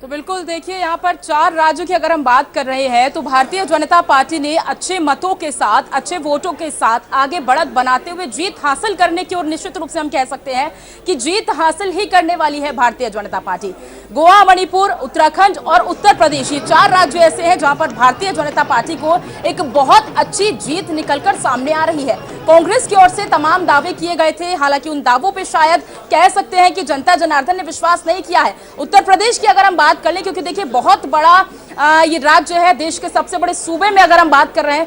तो बिल्कुल देखिए, यहाँ पर 4 राज्यों की अगर हम बात कर रहे हैं तो भारतीय जनता पार्टी ने अच्छे मतों के साथ, अच्छे वोटों के साथ आगे बढ़त बनाते हुए जीत हासिल करने की ओर निश्चित रूप से हम कह सकते हैं कि जीत हासिल ही करने वाली है भारतीय जनता पार्टी। गोवा, मणिपुर, उत्तराखंड और उत्तर प्रदेश, ये 4 राज्य ऐसे हैं जहां पर भारतीय जनता पार्टी को एक बहुत अच्छी जीत निकलकर सामने आ रही है। कांग्रेस की ओर से तमाम दावे किए गए थे, हालांकि उन दावों पे शायद कह सकते हैं कि जनता जनार्दन ने विश्वास नहीं किया है। उत्तर प्रदेश की अगर हम बात कर लें, क्योंकि देखिए बहुत बड़ा ये राज्य है, देश के सबसे बड़े सूबे में अगर हम बात कर रहे हैं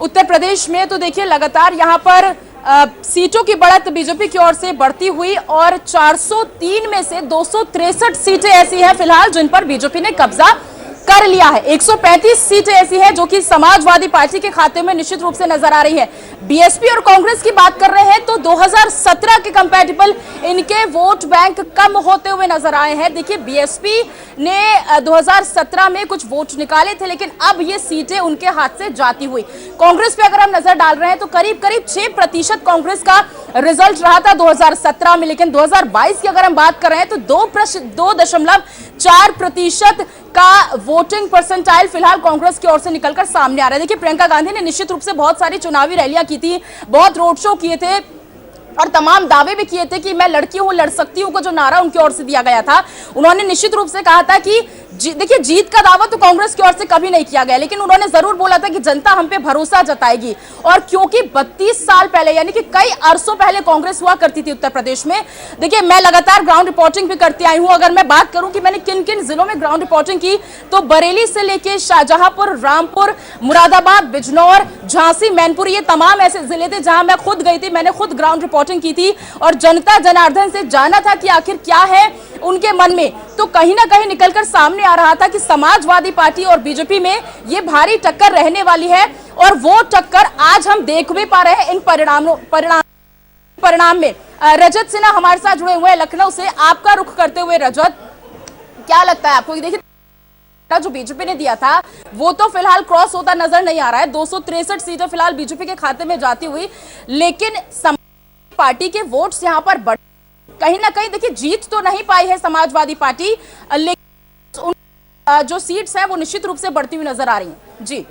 उत्तर प्रदेश में, तो देखिए लगातार यहाँ पर सीटों की बढ़त बीजेपी की ओर से बढ़ती हुई और 403 में से 263 सीटें ऐसी हैं फिलहाल जिन पर बीजेपी ने कब्जा कर लिया है। 135 सीटें ऐसी हैं जो कि समाजवादी पार्टी के खाते में निश्चित रूप से नजर आ रही है। बीएसपी और कांग्रेस की बात कर रहे हैं तो 2017 के कंपैरेटिव इनके वोट बैंक कम होते हुए नजर आए हैं। देखिए, बीएसपी ने 2017 में कुछ वोट निकाले थे, लेकिन अब ये सीटें उनके हाथ से जाती हुई। कांग्रेस पे अगर हम नजर डाल रहे हैं तो करीब करीब 6% कांग्रेस का रिजल्ट रहा था 2017 में, लेकिन 2022 की अगर हम बात कर रहे हैं तो 2.4% का वोटिंग परसेंटाइल फिलहाल कांग्रेस की ओर से निकलकर सामने आ रहा है। देखिए, प्रियंका गांधी ने निश्चित रूप से बहुत सारी चुनावी रैलियां की थी, बहुत रोड शो किए थे और तमाम दावे भी किए थे कि मैं लड़की हूं, लड़ सकती हूं को जो नारा उनकी ओर से दिया गया था। उन्होंने निश्चित रूप से कहा था कि देखिए, जीत का दावा तो कांग्रेस की ओर से कभी नहीं किया गया, लेकिन उन्होंने जरूर बोला था कि जनता हम पे भरोसा जताएगी। और क्योंकि 32 साल पहले, यानी कि कई अरसों पहले कांग्रेस हुआ करती थी उत्तर प्रदेश में। देखिए, मैं लगातार ग्राउंड रिपोर्टिंग भी करती आई हूं। अगर मैं बात करूं कि मैंने किन किन जिलों में ग्राउंड रिपोर्टिंग की, तो बरेली से लेके शाहजहांपुर, रामपुर, मुरादाबाद, बिजनौर, झांसी, मैनपुर, ये तमाम ऐसे जिले थे जहां मैं खुद गई थी, मैंने खुद ग्राउंड रिपोर्टिंग की थी और जनता जनार्दन से जाना था कि आखिर क्या है उनके मन में। तो कहीं ना कहीं निकलकर सामने आ रहा था कि समाजवादी पार्टी और बीजेपी में ये भारी टक्कर रहने वाली है और वो टक्कर आज हम देख भी पा रहे हैं इन परिणाम में। रजत सिन्हा हमारे साथ जुड़े हुए हैं लखनऊ से। आपका रुख करते हुए रजत, क्या लगता है आपको? देखिए, जो बीजेपी ने दिया था वो तो फिलहाल क्रॉस होता नजर नहीं आ रहा है। 263 सीटें फिलहाल बीजेपी के खाते में जाती हुई, लेकिन समाजवादी पार्टी के वोट्स यहां पर बढ़, कहीं ना कहीं देखिए जीत तो नहीं पाई है समाजवादी पार्टी, लेकिन जो सीट्स हैं वो निश्चित रूप से बढ़ती हुई नजर आ रही हैं। जी,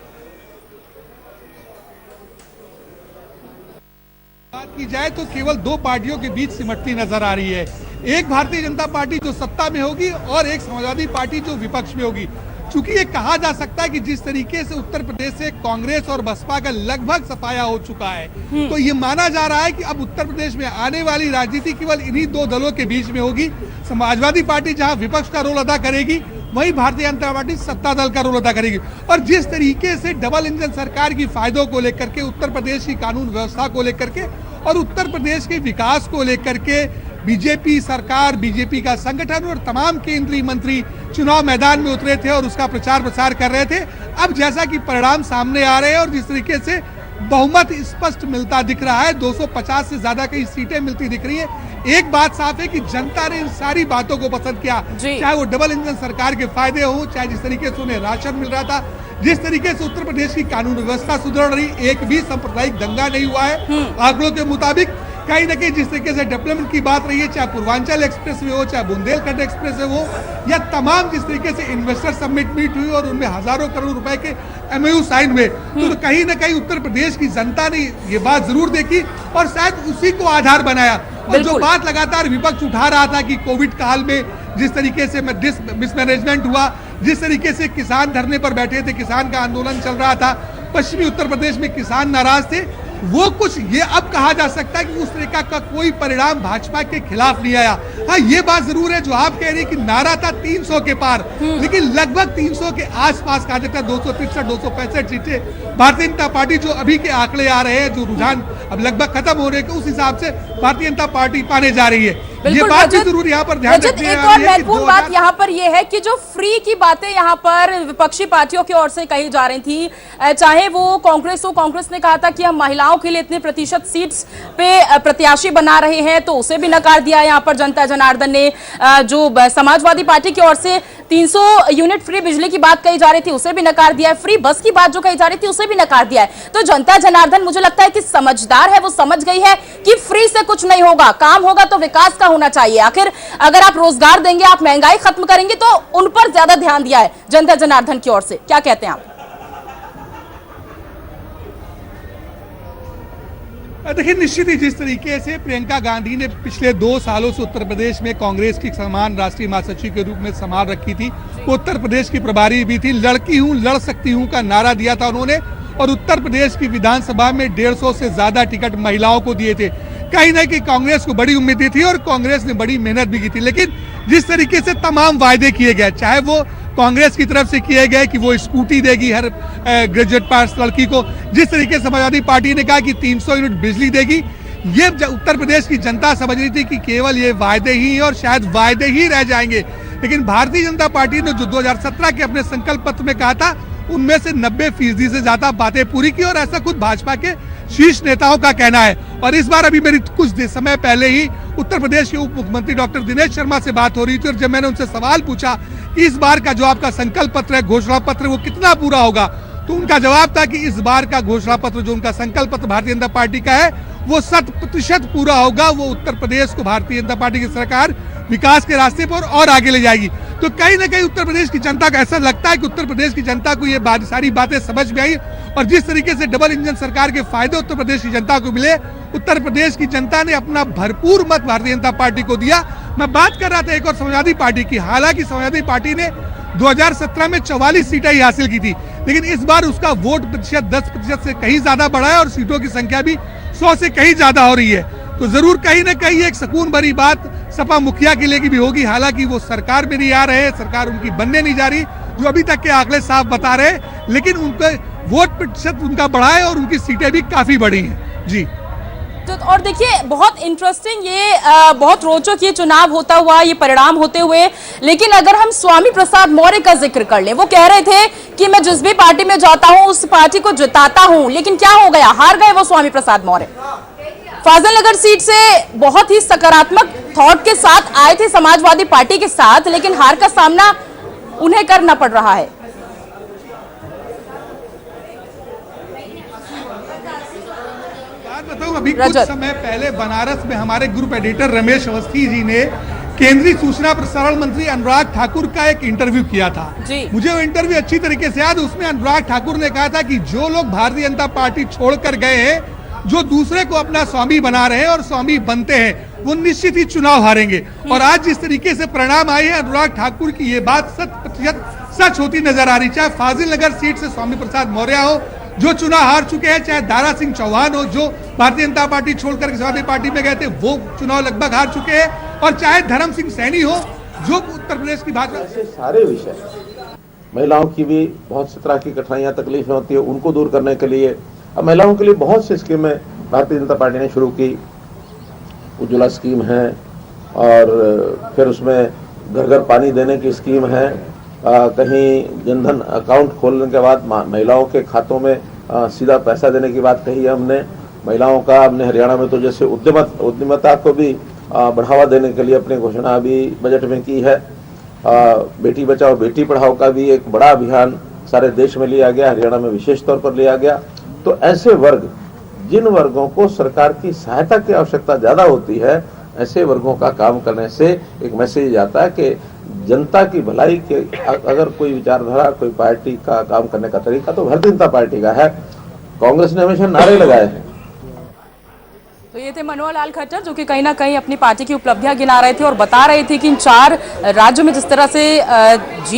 बात की जाए तो केवल 2 पार्टियों के बीच सिमटती नजर आ रही है। एक भारतीय जनता पार्टी जो सत्ता में होगी और एक समाजवादी पार्टी जो विपक्ष में होगी। चूंकि ये कहा जा सकता है कि जिस तरीके से उत्तर प्रदेश से कांग्रेस और बसपा का लगभग सफाया हो चुका है, तो ये माना जा रहा है कि अब उत्तर प्रदेश में आने वाली राजनीति केवल इन्हीं 2 दलों के बीच में होगी। समाजवादी पार्टी जहां विपक्ष का रोल अदा करेगी, वहीं भारतीय जनता पार्टी सत्ता दल का रोल अदा करेगी। और जिस तरीके से डबल इंजन सरकार की फायदों को लेकर के, उत्तर प्रदेश की कानून व्यवस्था को लेकर के और उत्तर प्रदेश के विकास को लेकर के बीजेपी सरकार, बीजेपी का संगठन और तमाम केंद्रीय मंत्री चुनाव मैदान में उतरे थे और उसका प्रचार प्रसार कर रहे थे। अब जैसा कि परिणाम सामने आ रहे हैं और जिस तरीके से बहुमत स्पष्ट मिलता दिख रहा है, 250 से ज्यादा कई सीटें मिलती दिख रही है, एक बात साफ है कि जनता ने इन सारी बातों को पसंद किया। चाहे वो डबल इंजन सरकार के फायदे हों, चाहे जिस तरीके से उन्हें राशन मिल रहा था, जिस तरीके से उत्तर प्रदेश की कानून व्यवस्था सुधर रही, एक भी सांप्रदायिक दंगा नहीं हुआ है आंकड़ों के मुताबिक। कहीं न कहीं जिस तरीके से डेवलपमेंट की बात रही है, चाहे पूर्वांचल एक्सप्रेस वे हो, चाहे बुंदेलखंड एक्सप्रेस वे हो, या तमाम जिस तरीके से इन्वेस्टर समिट मीट हुई और उनमें हजारों करोड़ रुपए के एमओयू साइन हुए, तो कहीं न कहीं उत्तर प्रदेश की जनता ने ये बात जरूर देखी और शायद उसी को आधार बनाया। और जो बात लगातार विपक्ष उठा रहा था कि कोविड काल में जिस तरीके से मिसमैनेजमेंट हुआ, जिस तरीके से किसान धरने पर बैठे थे, किसान का आंदोलन चल रहा था, पश्चिमी उत्तर प्रदेश में किसान नाराज थे, वो कुछ ये अब कहा जा सकता है कि उस तरीका का कोई परिणाम भाजपा के खिलाफ नहीं आया। हाँ, ये बात जरूर है जो आप कह रही है कि नारा था 300 के पार, लेकिन लगभग 300 के आसपास कहा जाता है। 263 265 सीटें भारतीय जनता पार्टी, जो अभी के आंकड़े आ रहे हैं, जो रुझान अब लगभग खत्म हो रहे हैं, उस हिसाब से भारतीय जनता पार्टी पाने जा रही है। ये बात भी जरूर यहाँ पर ध्यान रखने एक और महत्वपूर्ण बात यहाँ पर यह है कि जो फ्री की बातें यहाँ पर विपक्षी पार्टियों की ओर से कही जा रही थी, चाहे वो कांग्रेस हो, कांग्रेस ने कहा था कि हम महिलाओं के लिए इतने प्रतिशत सीट्स पे प्रत्याशी बना रहे हैं, तो उसे भी नकार दिया यहाँ पर जनता जनार्दन ने। जो समाजवादी पार्टी की ओर से 300 यूनिट फ्री बिजली की बात कही जा रही थी, उसे भी नकार दिया है। फ्री बस की बात जो कही जा रही थी, उसे भी नकार दिया है। तो जनता जनार्दन मुझे लगता है कि समझदार है, वो समझ गई है कि फ्री से कुछ नहीं होगा, काम होगा तो विकास का होना चाहिए? आखिर अगर आप रोजगार देंगे, आप महंगाई खत्म करेंगे, तो उन पर ज्यादा ध्यान दिया है जनता जनार्दन की ओर से। क्या कहते हैं आप? देखिए, निश्चित ही जिस तरीके से प्रियंका गांधी ने पिछले 2 सालों से उत्तर प्रदेश में कांग्रेस की समान राष्ट्रीय महासचिव के रूप में संभाल रखी थी, वो उत्तर प्रदेश की प्रभारी भी थी। लड़की हूं, लड़ सकती हूं का नारा दिया था उन्होंने, और उत्तर प्रदेश की विधानसभा में 150 से ज्यादा टिकट महिलाओं को दिए थे। कहीं ना कहीं कांग्रेस को बड़ी उम्मीदें थी और कांग्रेस ने बड़ी मेहनत भी की थी। लेकिन जिस तरीके से तमाम वायदे किए गए, चाहे वो कांग्रेस की तरफ से किए गए कि वो स्कूटी देगी हर ग्रेजुएट पास लड़की को, जिस तरीके से समाजवादी पार्टी ने कहा कि 300 यूनिट बिजली देगी, ये उत्तर प्रदेश की जनता समझ रही थी कि केवल ये वायदे ही और शायद वायदे ही रह जाएंगे। लेकिन भारतीय जनता पार्टी ने जो 2017 के अपने संकल्प पत्र में कहा था, उनमें से 90% से ज्यादा बातें पूरी की, और ऐसा खुद भाजपा के शीर्ष नेताओं का कहना है। और इस बार अभी मेरी कुछ समय पहले ही उत्तर प्रदेश के उप मुख्यमंत्री डॉक्टर दिनेश शर्मा से बात हो रही थी, और जब मैंने उनसे सवाल पूछा कि इस बार का जो आपका संकल्प पत्र है, घोषणा पत्र, वो कितना पूरा होगा, तो उनका जवाब था कि इस बार का घोषणा पत्र, जो उनका संकल्प पत्र भारतीय जनता पार्टी का है, वो 100% पूरा होगा। वो उत्तर प्रदेश को भारतीय जनता पार्टी की सरकार विकास के रास्ते पर और आगे ले जाएगी। तो कहीं ना कहीं उत्तर प्रदेश की जनता को ऐसा लगता है कि उत्तर प्रदेश की जनता को ये सारी बातें समझ में आई, और जिस तरीके से डबल इंजन सरकार के फायदे उत्तर प्रदेश की जनता को मिले, उत्तर प्रदेश की जनता ने अपना भरपूर मत भारतीय जनता पार्टी को दिया। मैं बात कर रहा था एक और समाजवादी पार्टी की। हालांकि समाजवादी पार्टी ने 2017 में 44 सीटें ही हासिल की थी, लेकिन इस बार उसका वोट प्रतिशत 10% से कहीं ज्यादा बढ़ा है, और सीटों की संख्या भी 100 से कहीं ज्यादा हो रही है। तो जरूर कहीं ना कहीं एक सुकून भरी बात सपा मुखिया के लिए भी होगी। हालांकि वो सरकार में नहीं आ रहे, सरकार उनकी बनने नहीं जा रही, जो अभी तक के आंकड़े साफ बता रहे, लेकिन उनका वोट प्रतिशत उनका बढ़ा है और उनकी सीटें भी काफी बढ़ी हैं। जी। तो और देखिए, बहुत इंटरेस्टिंग, ये बहुत रोचक ये चुनाव होता हुआ, ये परिणाम होते हुए, लेकिन अगर हम स्वामी प्रसाद मौर्य का जिक्र कर लें, वो कह रहे थे कि मैं जिस भी पार्टी में जाता हूं उस पार्टी को जिताता हूं, लेकिन क्या हो गया, हार गए वो स्वामी प्रसाद मौर्य। फाजिल नगर सीट से बहुत ही सकारात्मक थॉट के साथ आए थे समाजवादी पार्टी के साथ, लेकिन हार का सामना उन्हें करना पड़ रहा है। बताऊं, अभी कुछ समय पहले बनारस में हमारे ग्रुप एडिटर रमेश अवस्थी जी ने केंद्रीय सूचना प्रसारण मंत्री अनुराग ठाकुर का एक इंटरव्यू किया था। मुझे वो इंटरव्यू अच्छी तरीके से याद। उसमें अनुराग ठाकुर ने कहा था कि जो लोग भारतीय जनता पार्टी छोड़कर गए हैं, जो दूसरे को अपना स्वामी बना रहे हैं और स्वामी बनते हैं, वो निश्चित ही चुनाव हारेंगे। और आज जिस तरीके से परिणाम आए हैं, अनुराग ठाकुर की ये बात 100% सच होती नजर आ रही। चाहे फाजिल नगर सीट से स्वामी प्रसाद मौर्य हो, जो चुनाव हार चुके हैं, चाहे दारा सिंह चौहान हो, जो भारतीय जनता पार्टी छोड़कर समाजवादी पार्टी में गए थे, वो चुनाव लगभग हार चुके हैं, और चाहे धर्म सिंह सैनी हो, जो उत्तर प्रदेश की भाजपा। ऐसे सारे विषय, महिलाओं की भी बहुत सी तरह की कठिनाइयां तकलीफें होती है, उनको दूर करने के लिए अब महिलाओं के लिए बहुत सी स्कीमें भारतीय जनता पार्टी ने शुरू की। उज्ज्वला स्कीम है, और फिर उसमें घर घर पानी देने की स्कीम है। कहीं जनधन अकाउंट खोलने के बाद महिलाओं के खातों में सीधा पैसा देने की बात कही है हमने। महिलाओं का हमने हरियाणा में तो जैसे उद्यमता को भी बढ़ावा देने के लिए अपनी घोषणा अभी बजट में की है। बेटी बचाओ बेटी पढ़ाओ का भी एक बड़ा अभियान सारे देश में लिया गया, हरियाणा में विशेष तौर पर लिया गया। तो ऐसे वर्ग, जिन वर्गों को सरकार की सहायता की आवश्यकता ज्यादा होती है, ऐसे वर्गों का काम करने से एक मैसेज आता है कि जनता की भलाई के अगर कोई विचारधारा, कोई पार्टी का काम करने का तरीका तो भारतीय जनता पार्टी का है। कांग्रेस ने हमेशा नारे लगाए हैं। तो ये थे मनोहर लाल खट्टर, जो कि कहीं ना कहीं अपनी पार्टी की उपलब्धियां गिना रहे थे और बता रहे थे कि इन 4 राज्यों में जिस तरह से